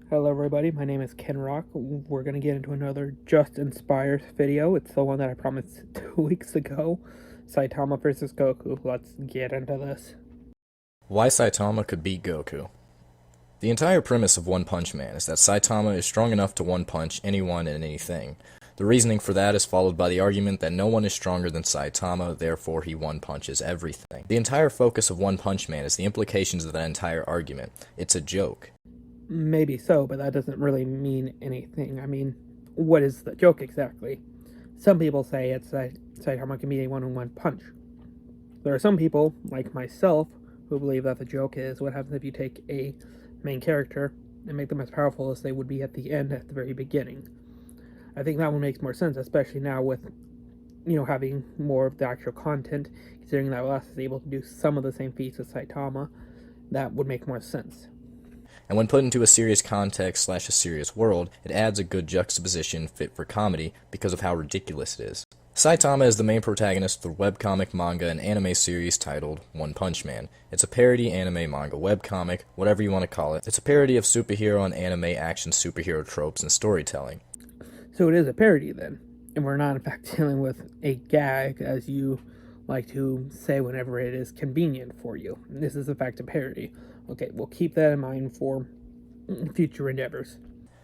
Hello everybody, my name is Ken Rock. We're going to get into another Just Inspires video. It's the one that I promised 2 weeks ago. Saitama versus Goku. Let's get into this. Why Saitama could beat Goku. The entire premise of One Punch Man is that Saitama is strong enough to one-punch anyone and anything. The reasoning for that is followed by the argument that no one is stronger than Saitama, therefore he one-punches everything. The entire focus of One Punch Man is the implications of that entire argument. It's a joke. Maybe so, but that doesn't really mean anything. I mean, what is the joke exactly? Some people say it's that Saitama can beat anyone in one punch. There are some people, like myself, who believe that the joke is what happens if you take a main character and make them as powerful as they would be at the end at the very beginning. I think that one makes more sense, especially now with, having more of the actual content, considering that Last is able to do some of the same feats as Saitama. That would make more sense. And when put into a serious context / a serious world, it adds a good juxtaposition fit for comedy because of how ridiculous it is. Saitama is the main protagonist of the webcomic, manga, and anime series titled One Punch Man. It's a parody anime, manga, webcomic, whatever you want to call it. It's a parody of superhero and anime action superhero tropes and storytelling. So it is a parody then, and we're not in fact dealing with a gag, as you like to say whenever it is convenient for you. This is in fact a parody. Okay, we'll keep that in mind for future endeavors.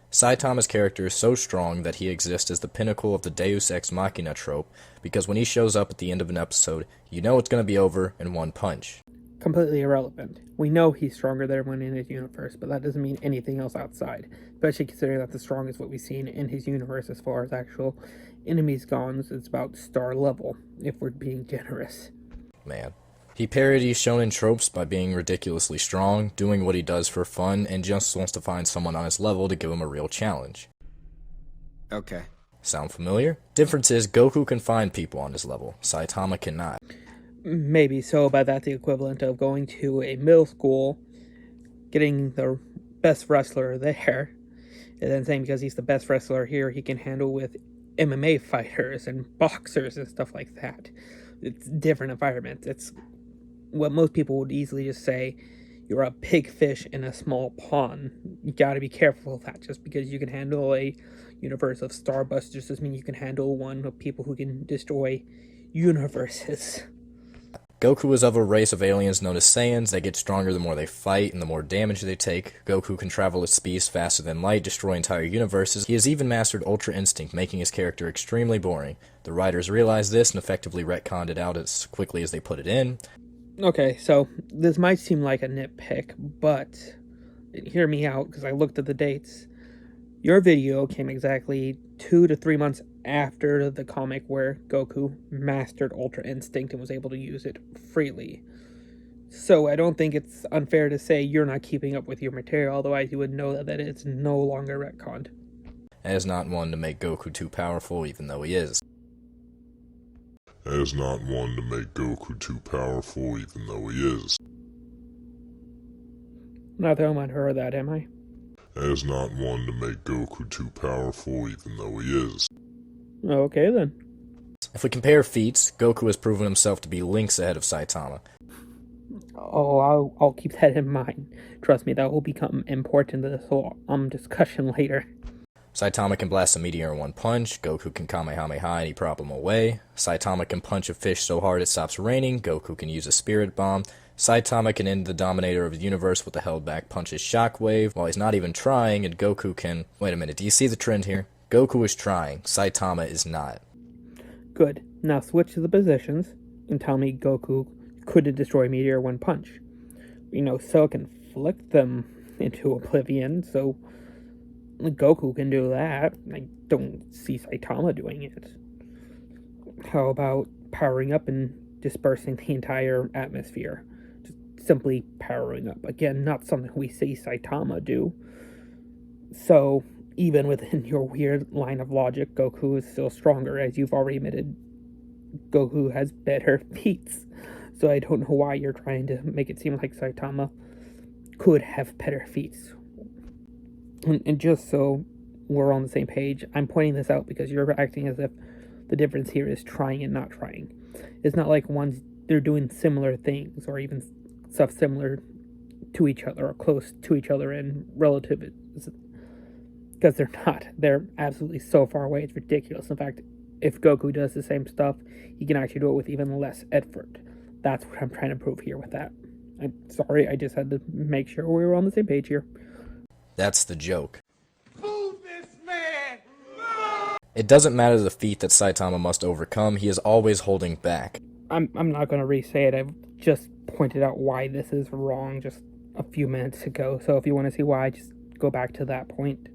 Saitama's character is so strong that he exists as the pinnacle of the Deus Ex Machina trope, because when he shows up at the end of an episode, you know it's going to be over in one punch. Completely irrelevant. We know he's stronger than everyone in his universe, but that doesn't mean anything else outside, especially considering that the strongest what we've seen in his universe as far as actual enemies gone is about star level, if we're being generous. Man. He parodies shonen tropes by being ridiculously strong, doing what he does for fun, and just wants to find someone on his level to give him a real challenge. Okay. Sound familiar? Difference is Goku can find people on his level. Saitama cannot. Maybe so, but that's the equivalent of going to a middle school, getting the best wrestler there, and then saying because he's the best wrestler here, he can handle with MMA fighters and boxers and stuff like that. It's different environments. It's what most people would easily just say, you're a big fish in a small pond. You gotta be careful of that. Just because you can handle a universe of Starbusters doesn't mean you can handle one of people who can destroy universes. Goku is of a race of aliens known as Saiyans. They get stronger the more they fight and the more damage they take. Goku can travel at speeds faster than light, destroy entire universes. He has even mastered Ultra Instinct, making his character extremely boring. The writers realized this and effectively retconned it out as quickly as they put it in. Okay, so this might seem like a nitpick, but hear me out, because I looked at the dates. Your video came exactly 2 to 3 months after the comic where Goku mastered Ultra Instinct and was able to use it freely. So I don't think it's unfair to say you're not keeping up with your material, otherwise you would know that it's no longer retconned. As not one to make Goku too powerful, even though he is. As not one to make Goku too powerful, even though he is. Not that I heard that, am I? As not one to make Goku too powerful, even though he is. Okay then. If we compare feats, Goku has proven himself to be links ahead of Saitama. Oh, I'll keep that in mind. Trust me, that will become important to this whole discussion later. Saitama can blast a meteor in one punch, Goku can Kamehameha any problem away, Saitama can punch a fish so hard it stops raining, Goku can use a spirit bomb, Saitama can end the dominator of the universe with a held back punch's shockwave while he's not even trying, and Goku can... Wait a minute, do you see the trend here? Goku is trying, Saitama is not. Good. Now switch to the positions and tell me Goku couldn't destroy a meteor in one punch. Cell can flick them into oblivion, so Goku can do that. I don't see Saitama doing it. How about powering up and dispersing the entire atmosphere? Just simply powering up. Again, not something we see Saitama do. So, even within your weird line of logic, Goku is still stronger, as you've already admitted. Goku has better feats. So I don't know why you're trying to make it seem like Saitama could have better feats. And just so we're on the same page, I'm pointing this out because you're acting as if the difference here is trying and not trying. It's not like they're doing similar things or even stuff similar to each other or close to each other in relative Because they're not. They're absolutely so far away, it's ridiculous. In fact, if Goku does the same stuff, he can actually do it with even less effort. That's what I'm trying to prove here with that. I'm sorry, I just had to make sure we were on the same page here. That's the joke. Move this man! It doesn't matter the feat that Saitama must overcome, he is always holding back. I'm not going to re-say it. I've just pointed out why this is wrong just a few minutes ago. So if you want to see why, just go back to that point.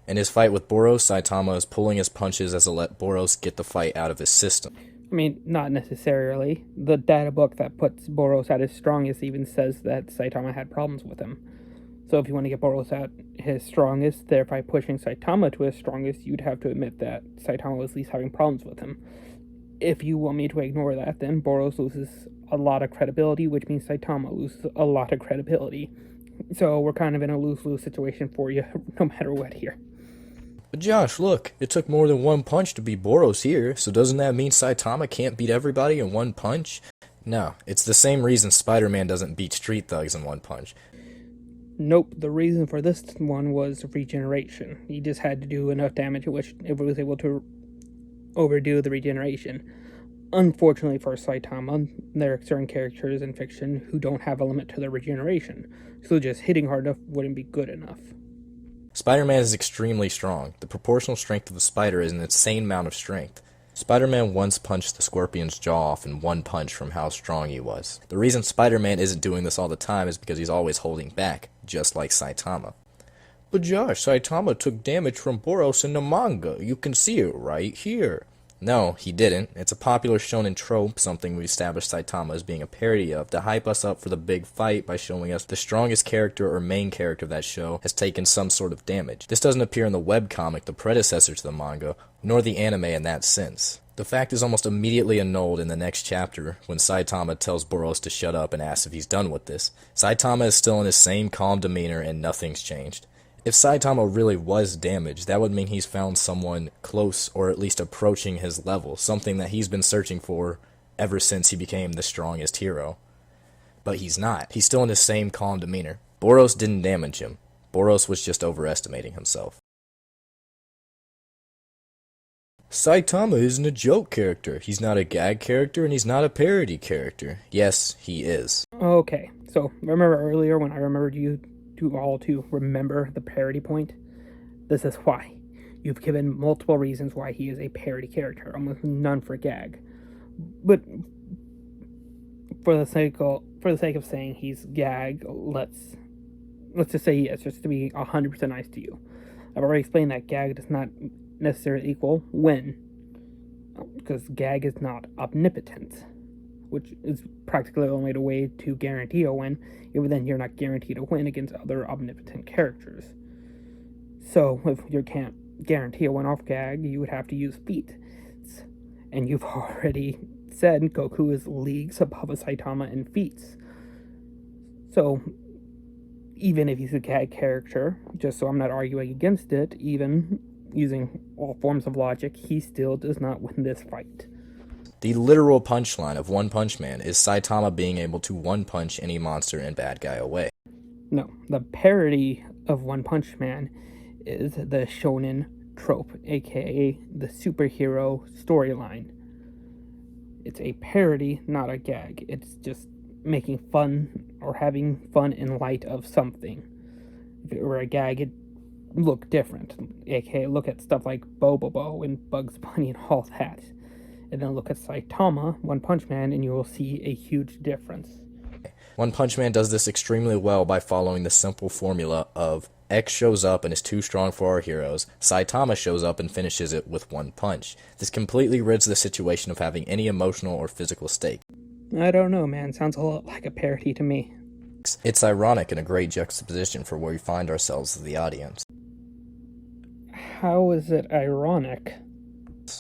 In his fight with Boros, Saitama is pulling his punches as to let Boros get the fight out of his system. I mean, not necessarily. The data book that puts Boros at his strongest even says that Saitama had problems with him. So if you want to get Boros at his strongest, thereby pushing Saitama to his strongest, you'd have to admit that Saitama was at least having problems with him. If you want me to ignore that, then Boros loses a lot of credibility, which means Saitama loses a lot of credibility. So we're kind of in a lose-lose situation for you, no matter what here. But Josh, look, it took more than one punch to beat Boros here, so doesn't that mean Saitama can't beat everybody in one punch? No, it's the same reason Spider-Man doesn't beat Street Thugs in one punch. Nope, the reason for this one was regeneration. He just had to do enough damage, which it was able to overdo the regeneration. Unfortunately for Saitama, there are certain characters in fiction who don't have a limit to their regeneration, so just hitting hard enough wouldn't be good enough. Spider-Man is extremely strong. The proportional strength of a spider is an insane amount of strength. Spider-Man once punched the Scorpion's jaw off in one punch from how strong he was. The reason Spider-Man isn't doing this all the time is because he's always holding back, just like Saitama. But Josh, Saitama took damage from Boros in the manga. You can see it right here. No, he didn't. It's a popular shonen trope, something we established Saitama as being a parody of, to hype us up for the big fight by showing us the strongest character or main character of that show has taken some sort of damage. This doesn't appear in the webcomic, the predecessor to the manga, nor the anime in that sense. The fact is almost immediately annulled in the next chapter when Saitama tells Boros to shut up and asks if he's done with this. Saitama is still in his same calm demeanor and nothing's changed. If Saitama really was damaged, that would mean he's found someone close or at least approaching his level, something that he's been searching for ever since he became the strongest hero. But he's not. He's still in his same calm demeanor. Boros didn't damage him. Boros was just overestimating himself. Saitama isn't a joke character. He's not a gag character and he's not a parody character. Yes, he is. Okay, so remember earlier when I remembered you all to remember the parody point? This is why. You've given multiple reasons why he is a parody character, almost none for gag. But for the sake of saying he's gag, let's just say yes, just to be 100% nice to you. I've already explained that gag does not necessarily equal win, because gag is not omnipotent, which is practically the only way to guarantee a win. Even then, you're not guaranteed a win against other omnipotent characters. So, if you can't guarantee a win off gag, you would have to use feats. And you've already said Goku is leagues above a Saitama in feats. So, even if he's a gag character, just so I'm not arguing against it, even using all forms of logic, he still does not win this fight. The literal punchline of One Punch Man is Saitama being able to one-punch any monster and bad guy away. No, the parody of One Punch Man is the shonen trope, aka the superhero storyline. It's a parody, not a gag. It's just making fun or having fun in light of something. If it were a gag, it'd look different. Aka look at stuff like Bobobo and Bugs Bunny and all that. And then look at Saitama, One Punch Man, and you will see a huge difference. One Punch Man does this extremely well by following the simple formula of X shows up and is too strong for our heroes, Saitama shows up and finishes it with one punch. This completely rids the situation of having any emotional or physical stake. I don't know, man. Sounds a lot like a parody to me. It's ironic and a great juxtaposition for where we find ourselves as the audience. How is it ironic?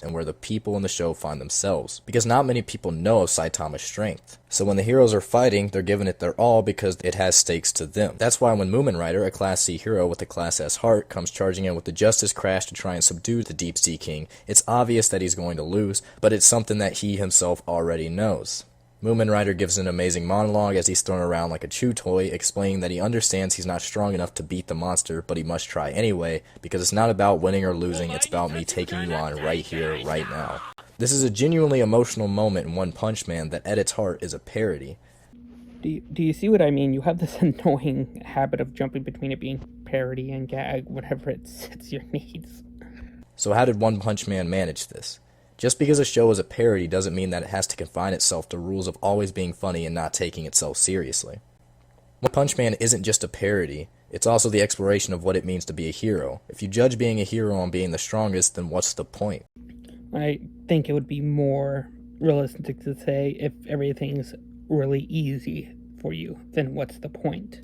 And where the people in the show find themselves, because not many people know of Saitama's strength. So when the heroes are fighting, they're giving it their all because it has stakes to them. That's why when Moomin Rider, a Class C hero with a Class S heart, comes charging in with the Justice Crash to try and subdue the Deep Sea King, it's obvious that he's going to lose, but it's something that he himself already knows. Moomin Rider gives an amazing monologue as he's thrown around like a chew toy, explaining that he understands he's not strong enough to beat the monster, but he must try anyway, because it's not about winning or losing, it's about me taking you on right here, right now. This is a genuinely emotional moment in One Punch Man that at its heart is a parody. Do you see what I mean? You have this annoying habit of jumping between it being parody and gag whenever it suits your needs. So how did One Punch Man manage this? Just because a show is a parody doesn't mean that it has to confine itself to rules of always being funny and not taking itself seriously. One Punch Man isn't just a parody, it's also the exploration of what it means to be a hero. If you judge being a hero on being the strongest, then what's the point? I think it would be more realistic to say if everything's really easy for you, then what's the point?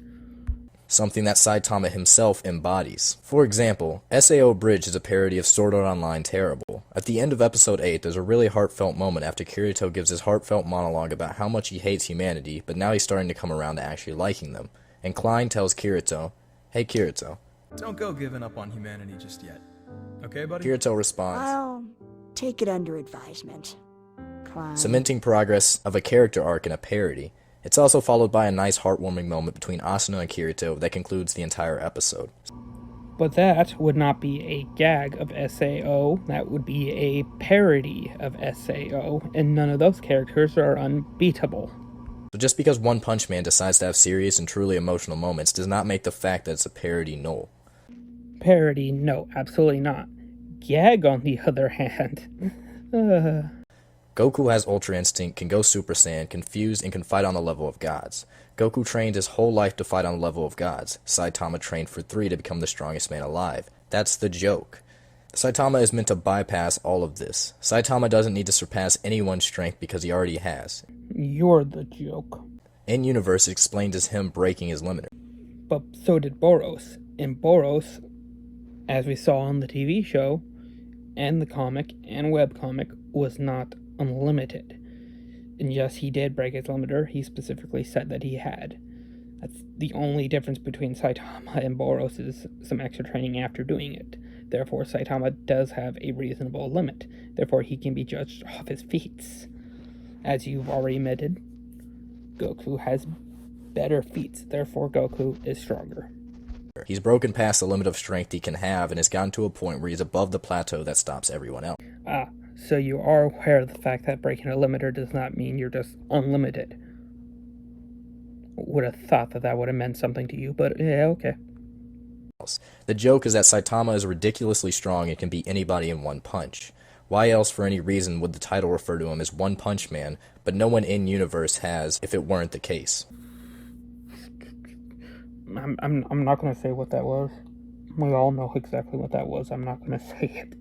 Something that Saitama himself embodies. For example, SAO Bridge is a parody of Sword Art Online Terrible. At the end of episode 8, there's a really heartfelt moment after Kirito gives his heartfelt monologue about how much he hates humanity, but now he's starting to come around to actually liking them. And Klein tells Kirito, "Hey Kirito." Don't go giving up on humanity just yet. Okay, buddy? Kirito responds, I'll take it under advisement. Klein. cementing progress of a character arc in a parody. It's also followed by a nice heartwarming moment between Asuna and Kirito that concludes the entire episode. But that would not be a gag of SAO, that would be a parody of SAO, and none of those characters are unbeatable. So just because One Punch Man decides to have serious and truly emotional moments does not make the fact that it's a parody null. Parody, no, absolutely not. Gag, on the other hand. Goku has Ultra Instinct, can go Super Saiyan, confused, and can fight on the level of gods. Goku trained his whole life to fight on the level of gods. Saitama trained for 3 to become the strongest man alive. That's the joke. Saitama is meant to bypass all of this. Saitama doesn't need to surpass anyone's strength because he already has. You're the joke. In universe, it explained as him breaking his limiter. But so did Boros. And Boros, as we saw on the TV show, and the comic and webcomic, was not unlimited. And yes, he did break his limiter. He specifically said that he had. That's the only difference between Saitama and Boros, is some extra training after doing it. Therefore, Saitama does have a reasonable limit. Therefore, he can be judged off his feats. As you've already admitted, Goku has better feats. Therefore, Goku is stronger. He's broken past the limit of strength he can have and has gotten to a point where he's above the plateau that stops everyone else. So you are aware of the fact that breaking a limiter does not mean you're just unlimited. Would have thought that would have meant something to you, but yeah, okay. The joke is that Saitama is ridiculously strong and can beat anybody in one punch. Why else for any reason would the title refer to him as One Punch Man, but no one in universe has if it weren't the case? I'm not going to say what that was. We all know exactly what that was. I'm not going to say it.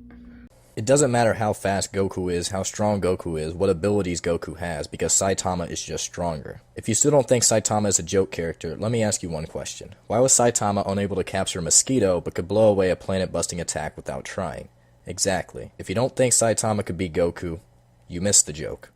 It doesn't matter how fast Goku is, how strong Goku is, what abilities Goku has, because Saitama is just stronger. If you still don't think Saitama is a joke character, let me ask you one question. Why was Saitama unable to capture a mosquito, but could blow away a planet-busting attack without trying? Exactly. If you don't think Saitama could beat Goku, you missed the joke.